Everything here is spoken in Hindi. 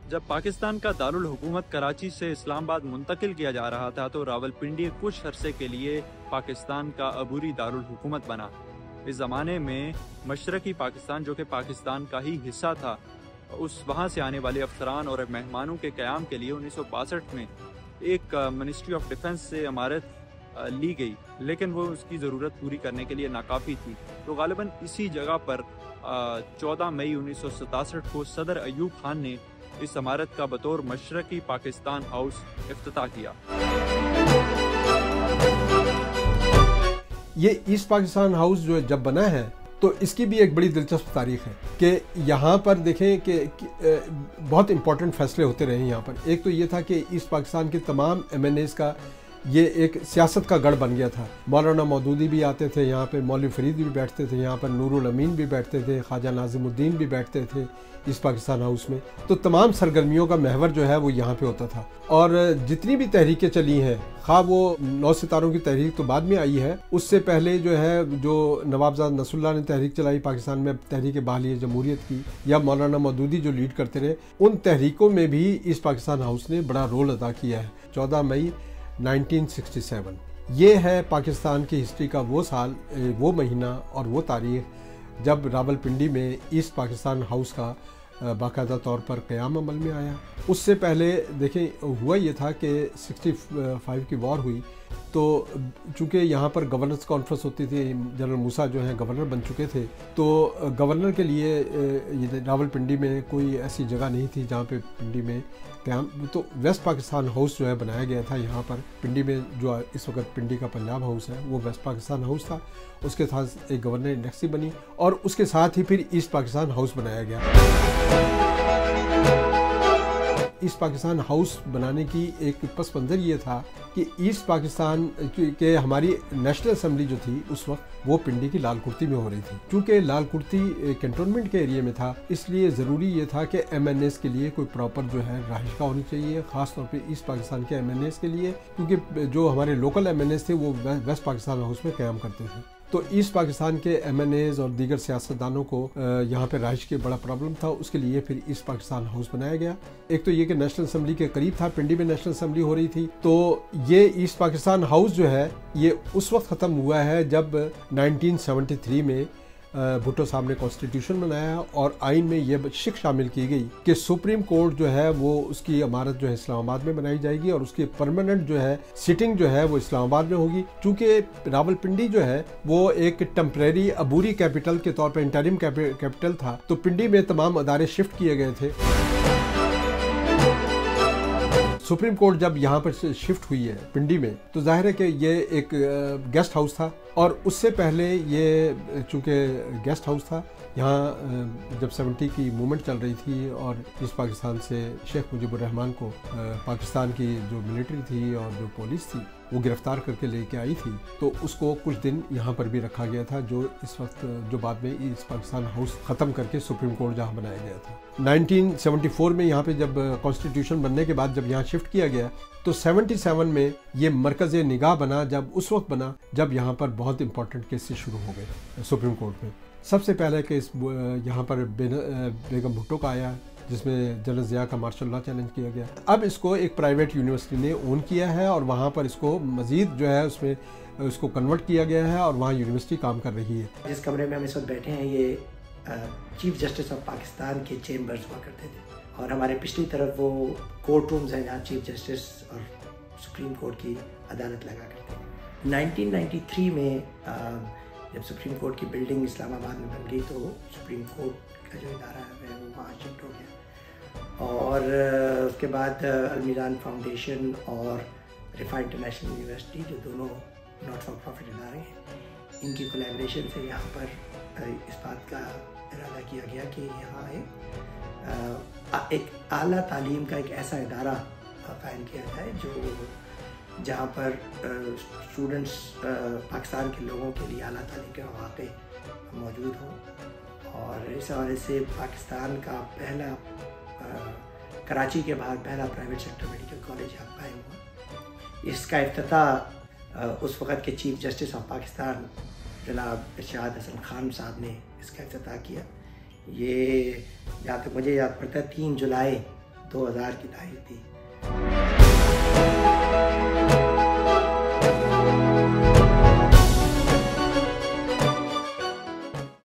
जब पाकिस्तान का दारुल हुकूमत कराची से इस्लामाबाद मुंतकिल किया जा रहा था तो रावलपिंडी कुछ अरसे के लिए पाकिस्तान का अबूरी दारुल हुकूमत बना। इस ज़माने में मशरकी पाकिस्तान, जो कि पाकिस्तान का ही हिस्सा था, उस वहाँ से आने वाले अफसरान और मेहमानों के क़याम के लिए 1962 में एक मिनिस्ट्री ऑफ डिफेंस से इमारत ली गई, लेकिन वो उसकी ज़रूरत पूरी करने के लिए नाकाफ़ी थी। तो गालिबन इसी जगह पर 14 मई 1967 को सदर अयूब खान ने इस इमारत का बतौर मशरकी पाकिस्तान हाउस इफ्तिताह किया। ये ईस्ट पाकिस्तान हाउस जो जब बना है तो इसकी भी एक बड़ी दिलचस्प तारीख है कि यहाँ पर देखें कि बहुत इंपॉर्टेंट फैसले होते रहे यहाँ पर। एक तो ये था कि ईस्ट पाकिस्तान के तमाम MNAs का ये एक सियासत का गढ़ बन गया था। मौलाना मौदूदी भी आते थे यहाँ पे, मौलवी फरीद भी बैठते थे यहाँ पर, नूरुल अमीन भी बैठते थे, ख्वाजा नाजिमुद्दीन भी बैठते थे ईस्ट पाकिस्तान हाउस में। तो तमाम सरगर्मियों का महवर जो है वो यहाँ पे होता था। और जितनी भी तहरीकें चली हैं, खा वो 9 सितारों की तहरीक तो बाद में आई है, उससे पहले जो है जो नवाबजाद नसरुल्लाह ने तहरीक चलाई पाकिस्तान में, तहरीक बहाली जमहूरियत की, या मौलाना मौदूदी जो लीड करते रहे, उन तहरीकों में भी ईस्ट पाकिस्तान हाउस ने बड़ा रोल अदा किया है। 14 मई 1967 ये है पाकिस्तान की हिस्ट्री का वो साल, वो महीना और वो तारीख जब रावलपिंडी में ईस्ट पाकिस्तान हाउस का बाकायदा तौर पर क़याम अमल में आया। उससे पहले देखें हुआ ये था कि 65 की वॉर हुई, तो चूँकि यहाँ पर गवर्नर्स कॉन्फ्रेंस होती थी, जनरल मूसा जो हैं गवर्नर बन चुके थे, तो गवर्नर के लिए रावलपिंडी में कोई ऐसी जगह नहीं थी जहाँ पे पिंडी में क़याम, तो वेस्ट पाकिस्तान हाउस जो है बनाया गया था यहाँ पर पिंडी में। जो इस वक्त पिंडी का पंजाब हाउस है वो वेस्ट पाकिस्तान हाउस था। उसके साथ एक गवर्नर इंडेक्सी बनी और उसके साथ ही फिर ईस्ट पाकिस्तान हाउस बनाया गया। ईस्ट पाकिस्तान हाउस बनाने की एक पस मंज़र ये था कि ईस्ट पाकिस्तान के हमारी नेशनल असम्बली जो थी उस वक्त वो पिंडी की लाल कुर्ती में हो रही थी। क्योंकि लाल कुर्ती कैंटोनमेंट के एरिया में था, इसलिए ज़रूरी ये था कि MNAs के लिए कोई प्रॉपर जो है रहायशगाह होनी चाहिए, ख़ास तौर पे ईस्ट पाकिस्तान के MNAs के लिए, क्योंकि जो हमारे लोकल MNAs थे वो वेस्ट पाकिस्तान हाउस में क़याम करते थे। तो ईस्ट पाकिस्तान के MNAs और दीगर सियासतदानों को यहाँ पे रहाइश की बड़ा प्रॉब्लम था, उसके लिए फिर ईस्ट पाकिस्तान हाउस बनाया गया। एक तो ये कि नेशनल असम्बली के करीब था, पिंडी में नेशनल असम्बली हो रही थी, तो ये ईस्ट पाकिस्तान हाउस जो है ये उस वक्त ख़त्म हुआ है जब 1973 में भुट्टो साहब ने कॉन्स्टिट्यूशन बनाया और आइन में यह शिक शामिल की गई कि सुप्रीम कोर्ट जो है वो उसकी इमारत जो है इस्लामाबाद में बनाई जाएगी और उसकी परमानेंट जो है सिटिंग जो है वो इस्लामाबाद में होगी। चूँकि रावलपिंडी जो है वो एक टेम्परेरी अबूरी कैपिटल के तौर पर इंटरिम कैपिटल था, तो पिंडी में तमाम अदारे शिफ्ट किए गए थे। सुप्रीम कोर्ट जब यहाँ पर शिफ्ट हुई है पिंडी में, तो जाहिर है कि ये एक गेस्ट हाउस था और उससे पहले ये चूँकि गेस्ट हाउस था, यहाँ जब 70 की मूवमेंट चल रही थी और ईस्ट पाकिस्तान से शेख मुजीबुर रहमान को पाकिस्तान की जो मिलिट्री थी और जो पुलिस थी वो गिरफ्तार करके लेके आई थी, तो उसको कुछ दिन यहाँ पर भी रखा गया था, जो इस वक्त जो बाद में ईस्ट पाकिस्तान हाउस ख़त्म करके सुप्रीम कोर्ट जहाँ बनाया गया था। 1974 में यहाँ पे जब कॉन्स्टिट्यूशन बनने के बाद जब यहाँ शिफ्ट किया गया तो 77 में ये मरकज़ निगाह बना, जब उस वक्त बना जब यहाँ पर बहुत इंपॉर्टेंट केसेस शुरू हो गए सुप्रीम कोर्ट में। सबसे पहले केस यहाँ पर बेगम भुट्टो का आया, जिसमें जनरल ज़िया का मार्शल लॉ चैलेंज किया गया। अब इसको एक प्राइवेट यूनिवर्सिटी ने ओन किया है और वहाँ पर इसको मज़ीद जो है उसमें इसको कन्वर्ट किया गया है और वहाँ यूनिवर्सिटी काम कर रही है। जिस कमरे में हम इस वक्त बैठे हैं ये चीफ जस्टिस ऑफ पाकिस्तान के चेम्बर्स हुआ करते थे और हमारे पिछली तरफ वो कोर्ट रूम्स हैं जहाँ चीफ जस्टिस और सुप्रीम कोर्ट की अदालत लगा करते हैं। 1993 में जब सुप्रीम कोर्ट की बिल्डिंग इस्लामाबाद में बन गई तो सुप्रीम कोर्ट का जो इदारा है वो वहाँ शिफ्ट हो गया और उसके बाद अलमीरान फाउंडेशन और रिफा इंटरनेशनल यूनिवर्सिटी, जो दोनों नॉट फॉर प्रॉफिट इदारे हैं, इनकी कोलैबोरेशन से यहाँ पर इस बात का इरादा किया गया कि यहाँ एक आला तालीम का एक ऐसा इदारा कायम किया जाए जो जहाँ पर स्टूडेंट्स पाकिस्तान के लोगों के लिए आला तालीम के मौके मौजूद हों। और इस हवाले से पाकिस्तान का पहला कराची के बाद पहला प्राइवेट सेक्टर मेडिकल कॉलेज यहाँ कायम हुआ। इसका इफ्तिताह उस वक़्त के चीफ जस्टिस ऑफ पाकिस्तान जनाब इरशाद हसन खान साहब ने इसका इफ्तिताह किया। ये जहाँ तक मुझे याद पड़ता है 3 जुलाई 2000 की तारीख थी।